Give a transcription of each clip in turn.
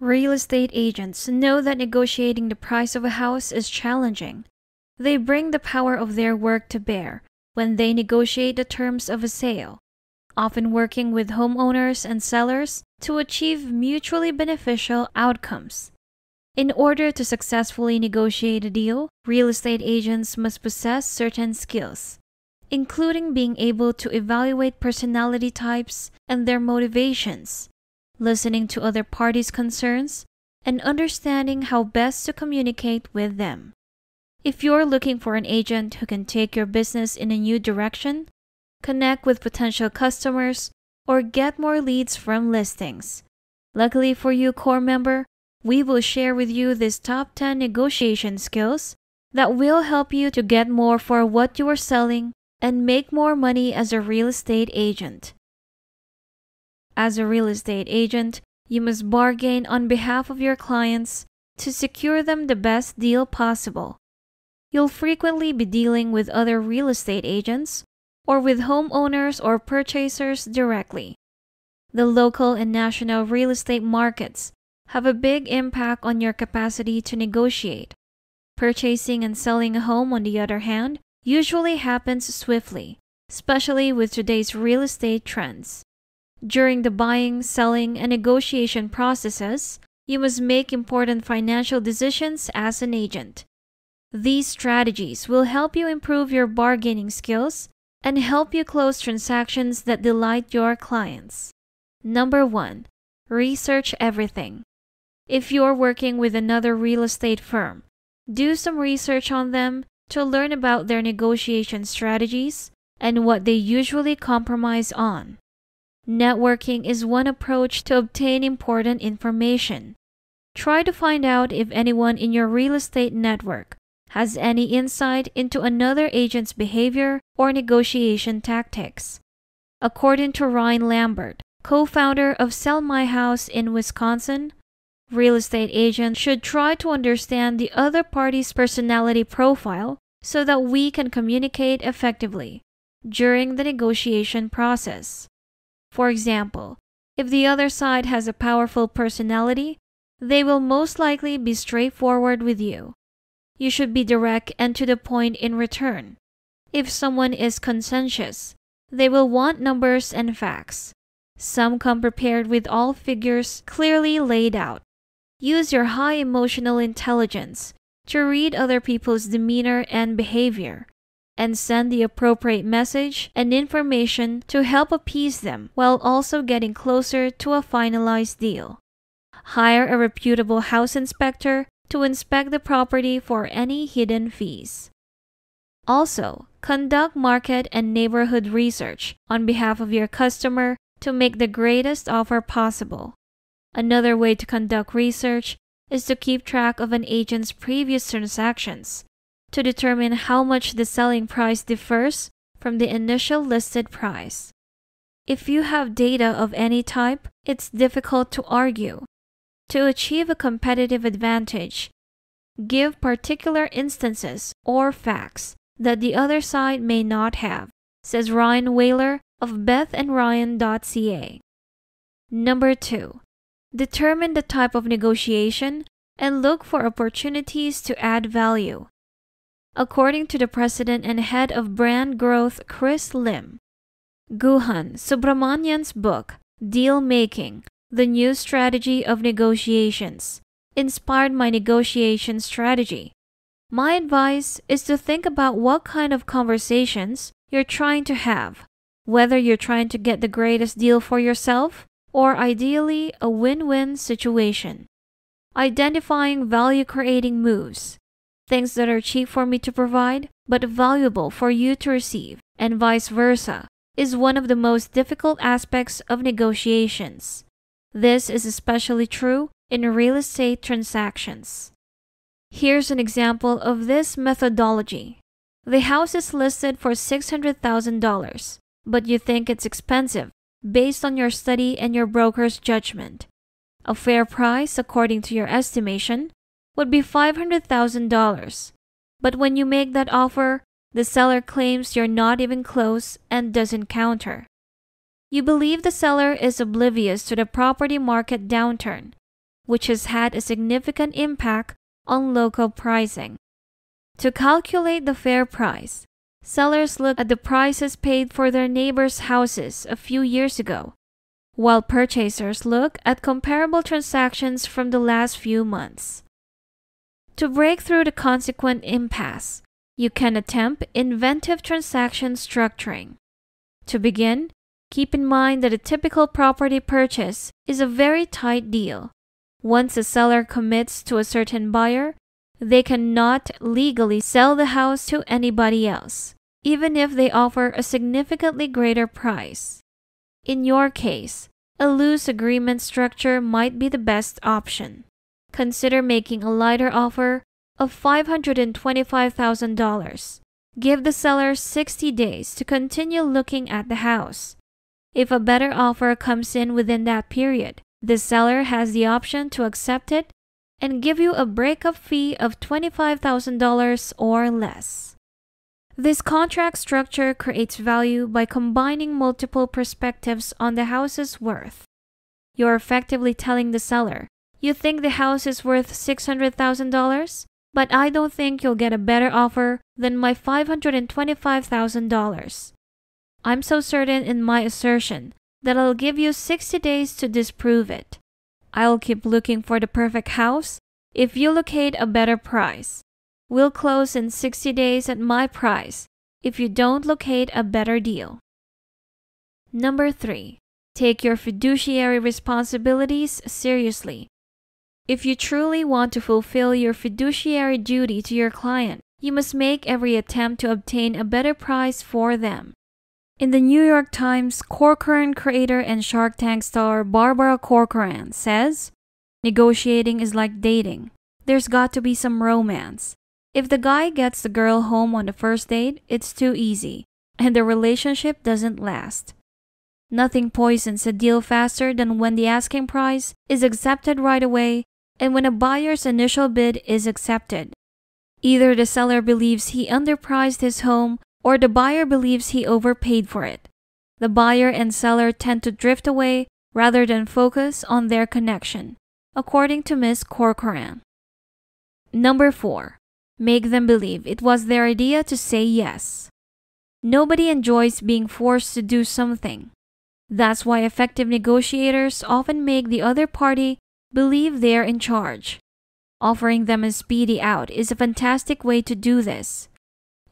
Real estate agents know that negotiating the price of a house is challenging. They bring the power of their work to bear when they negotiate the terms of a sale, often working with homeowners and sellers to achieve mutually beneficial outcomes. In order to successfully negotiate a deal, real estate agents must possess certain skills, including being able to evaluate personality types and their motivations, listening to other parties' concerns, and understanding how best to communicate with them. If you're looking for an agent who can take your business in a new direction, connect with potential customers, or get more leads from listings, luckily for you, core member, we will share with you these top 10 negotiation skills that will help you to get more for what you are selling and make more money as a real estate agent. As a real estate agent, you must bargain on behalf of your clients to secure them the best deal possible. You'll frequently be dealing with other real estate agents or with homeowners or purchasers directly. The local and national real estate markets have a big impact on your capacity to negotiate. Purchasing and selling a home, on the other hand, usually happens swiftly, especially with today's real estate trends. During the buying, selling, and negotiation processes, you must make important financial decisions as an agent. These strategies will help you improve your bargaining skills and help you close transactions that delight your clients. Number 1. Research everything. If you're working with another real estate firm, do some research on them to learn about their negotiation strategies and what they usually compromise on. Networking is one approach to obtain important information. Try to find out if anyone in your real estate network has any insight into another agent's behavior or negotiation tactics. According to Ryan Lambert, co-founder of Sell My House in Wisconsin, real estate agents should try to understand the other party's personality profile so that we can communicate effectively during the negotiation process. For example, if the other side has a powerful personality, they will most likely be straightforward with you. You should be direct and to the point in return. If someone is conscientious, they will want numbers and facts. Some come prepared with all figures clearly laid out. Use your high emotional intelligence to read other people's demeanor and behavior, and send the appropriate message and information to help appease them while also getting closer to a finalized deal. Hire a reputable house inspector to inspect the property for any hidden fees. Also, conduct market and neighborhood research on behalf of your customer to make the greatest offer possible. Another way to conduct research is to keep track of an agent's previous transactions to determine how much the selling price differs from the initial listed price. If you have data of any type, it's difficult to argue. To achieve a competitive advantage, give particular instances or facts that the other side may not have, says Ryan Whaler of bethandryan.ca. Number 2. Determine the type of negotiation and look for opportunities to add value. According to the president and head of brand growth Chris Lim, Guhan Subramanian's book, Deal Making, The New Strategy of Negotiations, inspired my negotiation strategy. My advice is to think about what kind of conversations you're trying to have, whether you're trying to get the greatest deal for yourself or ideally a win-win situation. Identifying value-creating moves, things that are cheap for me to provide but valuable for you to receive, and vice versa, is one of the most difficult aspects of negotiations. This is especially true in real estate transactions. Here's an example of this methodology. The house is listed for $600,000, but you think it's expensive based on your study and your broker's judgment. A fair price, according to your estimation, would be $500,000. But when you make that offer, the seller claims you're not even close and doesn't counter. You believe the seller is oblivious to the property market downturn, which has had a significant impact on local pricing. To calculate the fair price, sellers look at the prices paid for their neighbors' houses a few years ago, while purchasers look at comparable transactions from the last few months. To break through the consequent impasse, you can attempt inventive transaction structuring. To begin, keep in mind that a typical property purchase is a very tight deal. Once a seller commits to a certain buyer, they cannot legally sell the house to anybody else, even if they offer a significantly greater price. In your case, a loose agreement structure might be the best option. Consider making a lighter offer of $525,000. Give the seller 60 days to continue looking at the house. If a better offer comes in within that period, the seller has the option to accept it and give you a breakup fee of $25,000 or less. This contract structure creates value by combining multiple perspectives on the house's worth. You're effectively telling the seller, you think the house is worth $600,000, but I don't think you'll get a better offer than my $525,000. I'm so certain in my assertion that I'll give you 60 days to disprove it. I'll keep looking for the perfect house if you locate a better price. We'll close in 60 days at my price if you don't locate a better deal. Number 3. Take your fiduciary responsibilities seriously. If you truly want to fulfill your fiduciary duty to your client, you must make every attempt to obtain a better price for them. In the New York Times, Corcoran creator and Shark Tank star Barbara Corcoran says, "Negotiating is like dating. There's got to be some romance. If the guy gets the girl home on the first date, it's too easy, and the relationship doesn't last. Nothing poisons a deal faster than when the asking price is accepted right away and when a buyer's initial bid is accepted. Either the seller believes he underpriced his home or the buyer believes he overpaid for it. The buyer and seller tend to drift away rather than focus on their connection," according to Ms. Corcoran. Number 4. Make them believe it was their idea to say yes. Nobody enjoys being forced to do something. That's why effective negotiators often make the other party believe they're in charge. Offering them a speedy out is a fantastic way to do this.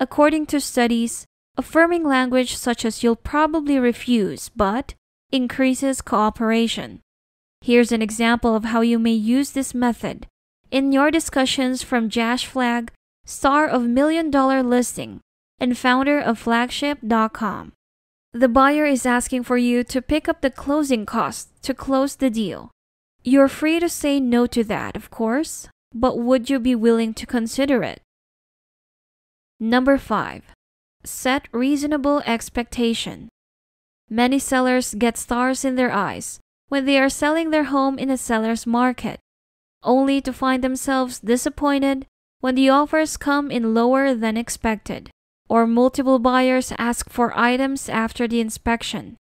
According to studies, affirming language such as "you'll probably refuse, but" increases cooperation. Here's an example of how you may use this method in your discussions from Josh Flagg, star of $1 Million Listing and founder of Flagship.com. The buyer is asking for you to pick up the closing costs to close the deal. You're free to say no to that, of course, but would you be willing to consider it? Number 5. Set reasonable expectation. Many sellers get stars in their eyes when they are selling their home in a seller's market, only to find themselves disappointed when the offers come in lower than expected, or multiple buyers ask for items after the inspection.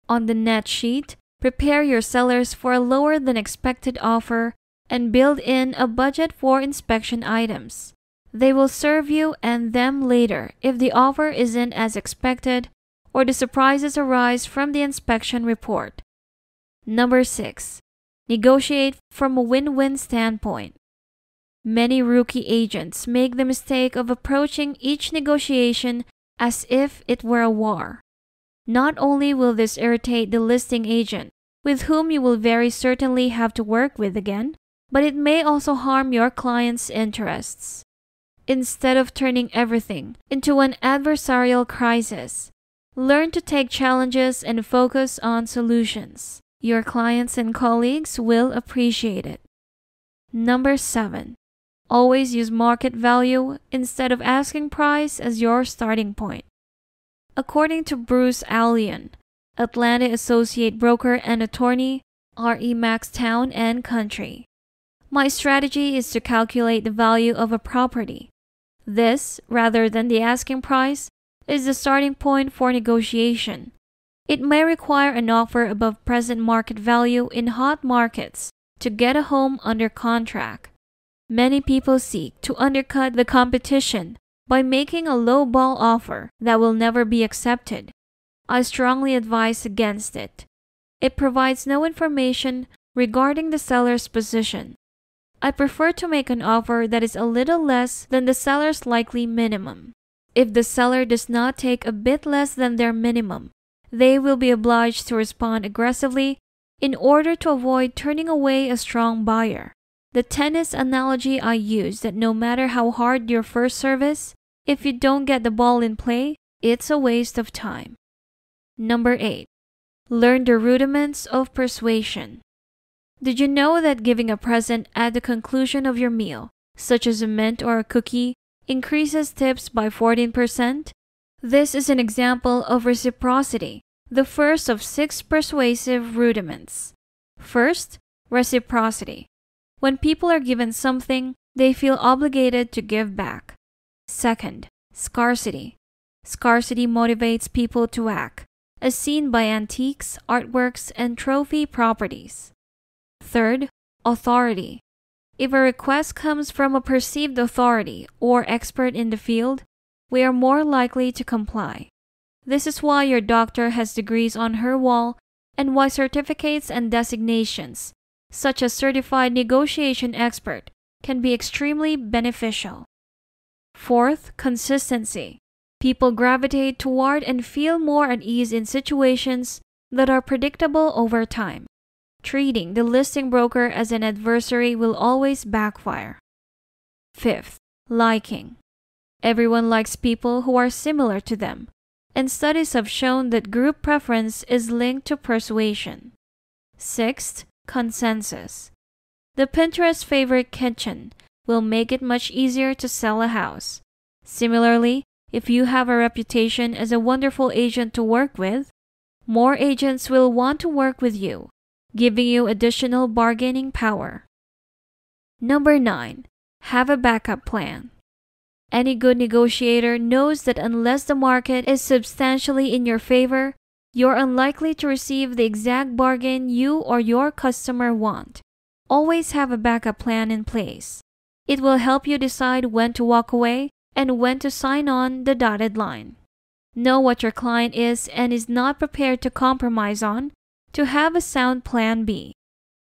On the net sheet, prepare your sellers for a lower than expected offer and build in a budget for inspection items. They will serve you and them later if the offer isn't as expected or the surprises arise from the inspection report. Number 6. Negotiate from a win-win standpoint. Many rookie agents make the mistake of approaching each negotiation as if it were a war. Not only will this irritate the listing agent, with whom you will very certainly have to work with again, but it may also harm your client's interests. Instead of turning everything into an adversarial crisis, learn to take challenges and focus on solutions. Your clients and colleagues will appreciate it. Number 7. Always use market value instead of asking price as your starting point. According to Bruce Allian, Atlanta associate broker and attorney, RE/MAX Town and Country, my strategy is to calculate the value of a property. This, rather than the asking price, is the starting point for negotiation. It may require an offer above present market value in hot markets, to get a home under contract. Many people seek to undercut the competition by making a low-ball offer that will never be accepted. I strongly advise against it. It provides no information regarding the seller's position. I prefer to make an offer that is a little less than the seller's likely minimum. If the seller does not take a bit less than their minimum, they will be obliged to respond aggressively in order to avoid turning away a strong buyer. The tennis analogy I use that no matter how hard your first service, if you don't get the ball in play, it's a waste of time. Number 8. Learn the rudiments of persuasion. Did you know that giving a present at the conclusion of your meal, such as a mint or a cookie, increases tips by 14%? This is an example of reciprocity, the first of 6 persuasive rudiments. First, reciprocity. When people are given something, they feel obligated to give back. Second, scarcity. Scarcity motivates people to act, as seen by antiques, artworks, and trophy properties. Third, authority. If a request comes from a perceived authority or expert in the field, we are more likely to comply. This is why your doctor has degrees on her wall and why certificates and designations, such as certified negotiation expert, can be extremely beneficial. Fourth, consistency. People gravitate toward and feel more at ease in situations that are predictable over time. Treating the listing broker as an adversary will always backfire. Fifth, liking. Everyone likes people who are similar to them, and studies have shown that group preference is linked to persuasion. Sixth, consensus. The Pinterest favorite kitchen will make it much easier to sell a house. Similarly, if you have a reputation as a wonderful agent to work with, more agents will want to work with you, giving you additional bargaining power. Number 9. Have a backup plan. Any good negotiator knows that unless the market is substantially in your favor, you're unlikely to receive the exact bargain you or your customer want. Always have a backup plan in place. It will help you decide when to walk away and when to sign on the dotted line. Know what your client is and is not prepared to compromise on to have a sound plan B.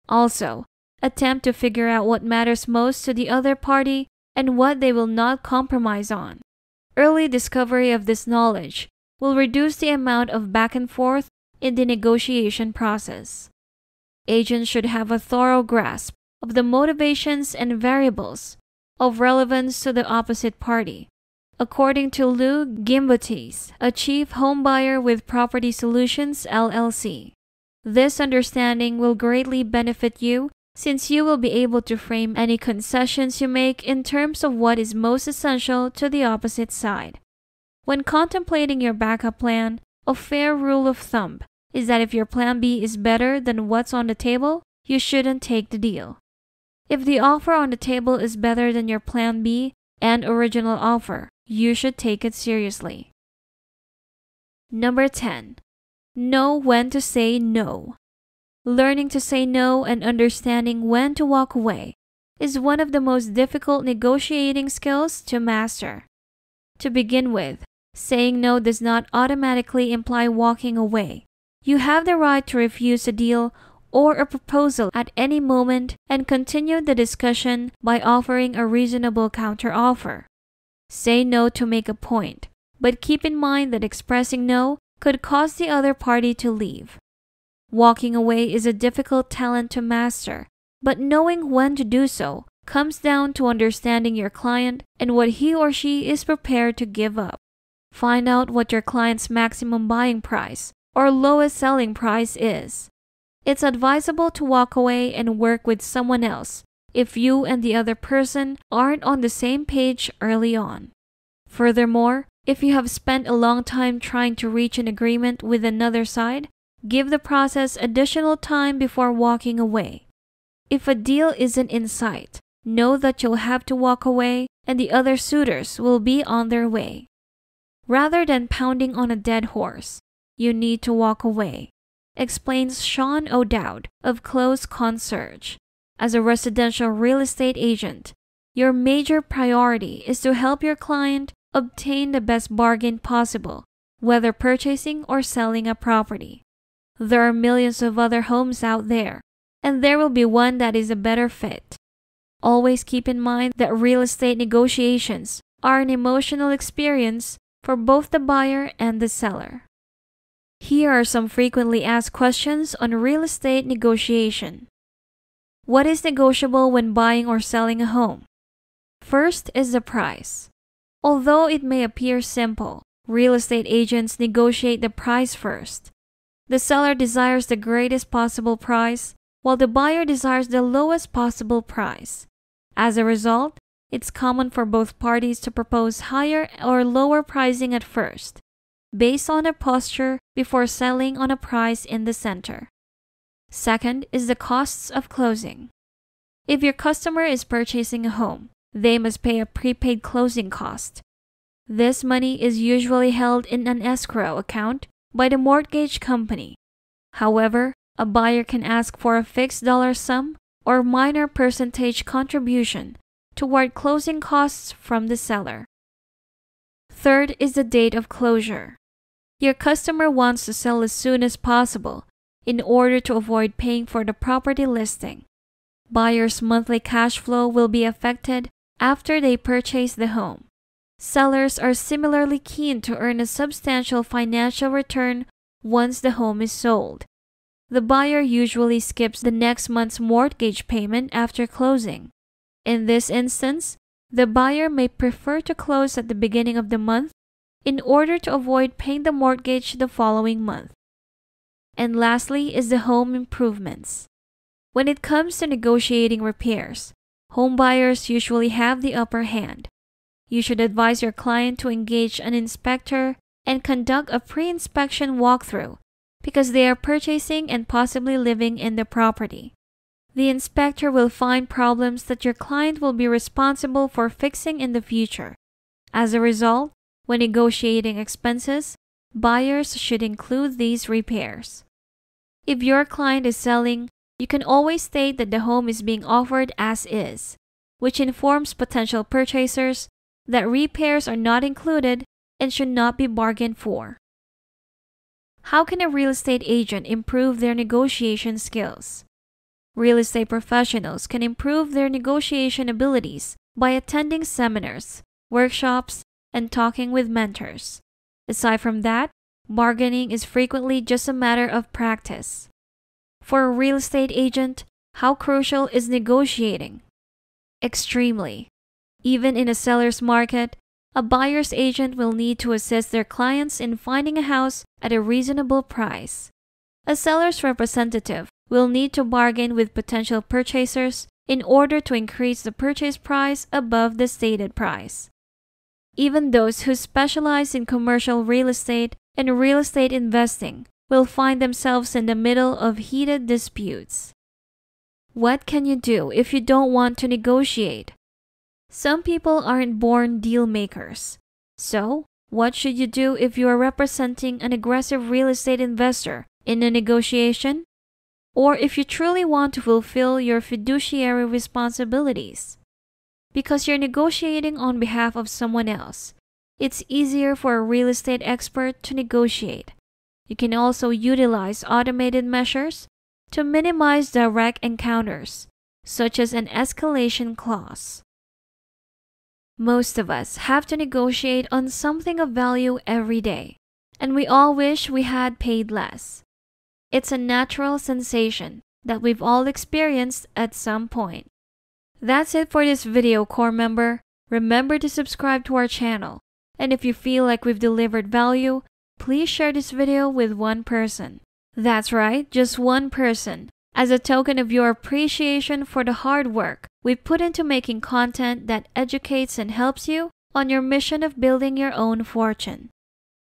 Also, attempt to figure out what matters most to the other party and what they will not compromise on. Early discovery of this knowledge will reduce the amount of back and forth in the negotiation process. Agents should have a thorough grasp of the motivations and variables of relevance to the opposite party. According to Lou Gimbutis, a chief homebuyer with Property Solutions LLC, this understanding will greatly benefit you since you will be able to frame any concessions you make in terms of what is most essential to the opposite side. When contemplating your backup plan, a fair rule of thumb is that if your plan B is better than what's on the table, you shouldn't take the deal. If the offer on the table is better than your plan B and original offer, you should take it seriously. Number 10. Know when to say no. Learning to say no and understanding when to walk away is one of the most difficult negotiating skills to master. To begin with, saying no does not automatically imply walking away. You have the right to refuse a deal or a proposal at any moment and continue the discussion by offering a reasonable counteroffer. Say no to make a point, but keep in mind that expressing no could cause the other party to leave. Walking away is a difficult talent to master, but knowing when to do so comes down to understanding your client and what he or she is prepared to give up. Find out what your client's maximum buying price or lowest selling price is. It's advisable to walk away and work with someone else if you and the other person aren't on the same page early on. Furthermore, if you have spent a long time trying to reach an agreement with another side, give the process additional time before walking away. If a deal isn't in sight, know that you'll have to walk away and the other suitors will be on their way. Rather than pounding on a dead horse, you need to walk away, explains Sean O'Dowd of Close Concierge, As a residential real estate agent, your major priority is to help your client obtain the best bargain possible, whether purchasing or selling a property. There are millions of other homes out there, and there will be one that is a better fit. Always keep in mind that real estate negotiations are an emotional experience for both the buyer and the seller. Here are some frequently asked questions on real estate negotiation. What is negotiable when buying or selling a home? First is the price. Although it may appear simple, real estate agents negotiate the price first. The seller desires the greatest possible price, while the buyer desires the lowest possible price. As a result, it's common for both parties to propose higher or lower pricing at first, based on their posture before settling on a price in the center. Second is the costs of closing. If your customer is purchasing a home, they must pay a prepaid closing cost. This money is usually held in an escrow account by the mortgage company. However, a buyer can ask for a fixed dollar sum or minor percentage contribution toward closing costs from the seller. Third is the date of closure. Your customer wants to sell as soon as possible in order to avoid paying for the property listing. Buyers' monthly cash flow will be affected after they purchase the home. Sellers are similarly keen to earn a substantial financial return once the home is sold. The buyer usually skips the next month's mortgage payment after closing. In this instance, the buyer may prefer to close at the beginning of the month in order to avoid paying the mortgage the following month. And lastly is the home improvements. When it comes to negotiating repairs, home buyers usually have the upper hand. You should advise your client to engage an inspector and conduct a pre-inspection walkthrough because they are purchasing and possibly living in the property. The inspector will find problems that your client will be responsible for fixing in the future. As a result, when negotiating expenses, buyers should include these repairs. If your client is selling, you can always state that the home is being offered as is, which informs potential purchasers that repairs are not included and should not be bargained for. How can a real estate agent improve their negotiation skills? Real estate professionals can improve their negotiation abilities by attending seminars, workshops, and talking with mentors. Aside from that, bargaining is frequently just a matter of practice. For a real estate agent, how crucial is negotiating? Extremely. Even in a seller's market, a buyer's agent will need to assist their clients in finding a house at a reasonable price. A seller's representative will need to bargain with potential purchasers in order to increase the purchase price above the stated price. Even those who specialize in commercial real estate and real estate investing will find themselves in the middle of heated disputes. What can you do if you don't want to negotiate? Some people aren't born deal makers. So, what should you do if you are representing an aggressive real estate investor in a negotiation? Or if you truly want to fulfill your fiduciary responsibilities? Because you're negotiating on behalf of someone else, it's easier for a real estate expert to negotiate. You can also utilize automated measures to minimize direct encounters, such as an escalation clause. Most of us have to negotiate on something of value every day, and we all wish we had paid less. It's a natural sensation that we've all experienced at some point. That's it for this video, core member. Remember to subscribe to our channel, and if you feel like we've delivered value, please share this video with one person. That's right, just one person, as a token of your appreciation for the hard work we put into making content that educates and helps you on your mission of building your own fortune.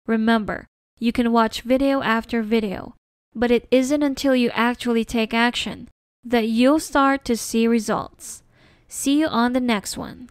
Remember, you can watch video after video, but it isn't until you actually take action that you'll start to see results. See you on the next one.